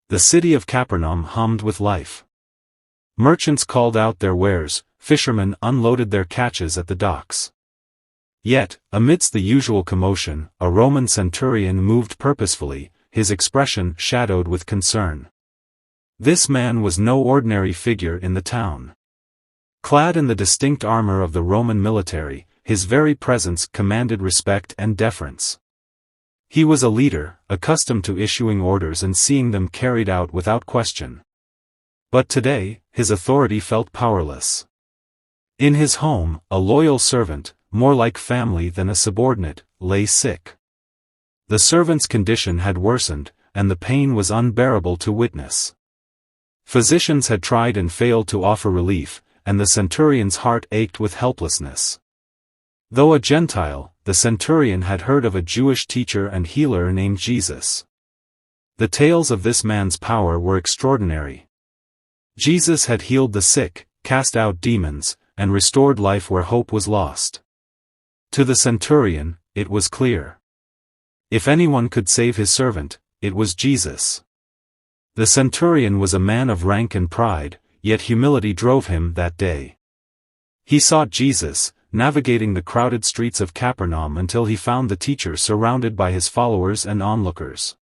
The city of Capernaum hummed with life. Merchants called out their wares, fishermen unloaded their catches at the docks. Yet, amidst the usual commotion, a Roman centurion moved purposefully, his expression shadowed with concern. This man was no ordinary figure in the town. Clad in the distinct armor of the Roman military, his very presence commanded respect and deference. He was a leader, accustomed to issuing orders and seeing them carried out without question. But today, his authority felt powerless. In his home, a loyal servant, more like family than a subordinate, lay sick. The servant's condition had worsened, and the pain was unbearable to witness. Physicians had tried and failed to offer relief, and the centurion's heart ached with helplessness. Though a Gentile, the centurion had heard of a Jewish teacher and healer named Jesus. The tales of this man's power were extraordinary. Jesus had healed the sick, cast out demons, and restored life where hope was lost. To the centurion, it was clear. If anyone could save his servant, it was Jesus. The centurion was a man of rank and pride, yet humility drove him that day. He sought Jesus, navigating the crowded streets of Capernaum until he found the teacher surrounded by his followers and onlookers.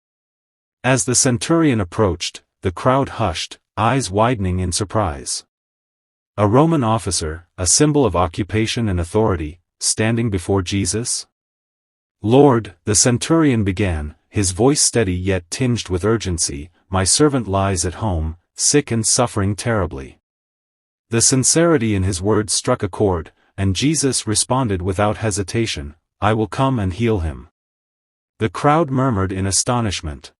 As the centurion approached, the crowd hushed, eyes widening in surprise. A Roman officer, a symbol of occupation and authority, standing before Jesus? "Lord," the centurion began, his voice steady yet tinged with urgency, "my servant lies at home, sick and suffering terribly." The sincerity in his words struck a chord, and Jesus responded without hesitation, "I will come and heal him." The crowd murmured in astonishment.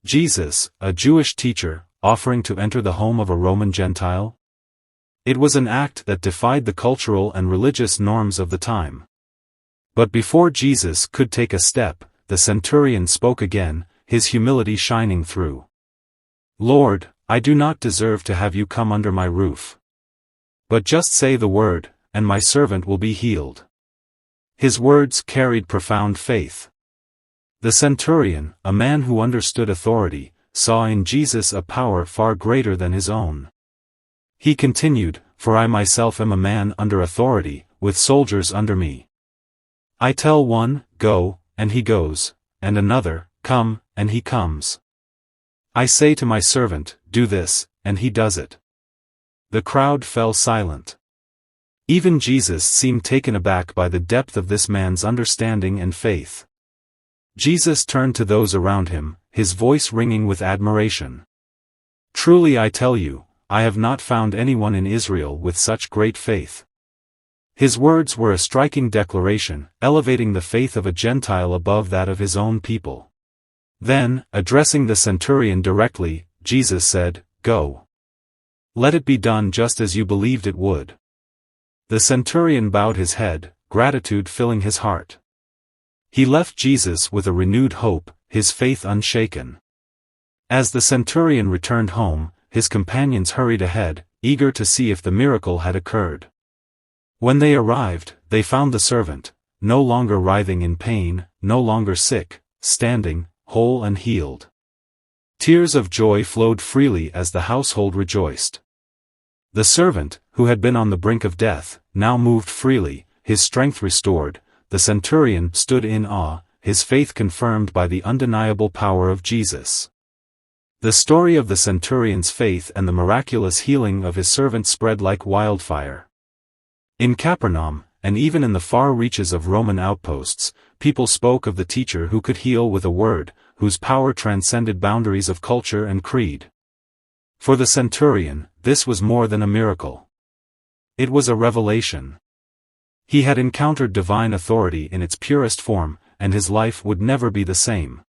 Jesus, a Jewish teacher, offering to enter the home of a Roman Gentile? It was an act that defied the cultural and religious norms of the time. But before Jesus could take a step, the centurion spoke again, his humility shining through. "Lord, I do not deserve to have you come under my roof. But just say the word, and my servant will be healed." His words carried profound faith. The centurion, a man who understood authority, saw in Jesus a power far greater than his own. He continued, "For I myself am a man under authority, with soldiers under me. I tell one, go, and he goes, and another, come, and he comes. I say to my servant, do this, and he does it." The crowd fell silent. Even Jesus seemed taken aback by the depth of this man's understanding and faith. Jesus turned to those around him, his voice ringing with admiration. "Truly I tell you, I have not found anyone in Israel with such great faith." His words were a striking declaration, elevating the faith of a Gentile above that of his own people. Then, addressing the centurion directly, Jesus said, "Go. Let it be done just as you believed it would." The centurion bowed his head, gratitude filling his heart. He left Jesus with a renewed hope, his faith unshaken. As the centurion returned home, his companions hurried ahead, eager to see if the miracle had occurred. When they arrived, they found the servant, no longer writhing in pain, no longer sick, standing, whole and healed. Tears of joy flowed freely as the household rejoiced. The servant, who had been on the brink of death, now moved freely, his strength restored. The centurion stood in awe, his faith confirmed by the undeniable power of Jesus. The story of the centurion's faith and the miraculous healing of his servant spread like wildfire. In Capernaum, and even in the far reaches of Roman outposts, people spoke of the teacher who could heal with a word, whose power transcended boundaries of culture and creed. For the centurion, this was more than a miracle. It was a revelation. He had encountered divine authority in its purest form, and his life would never be the same.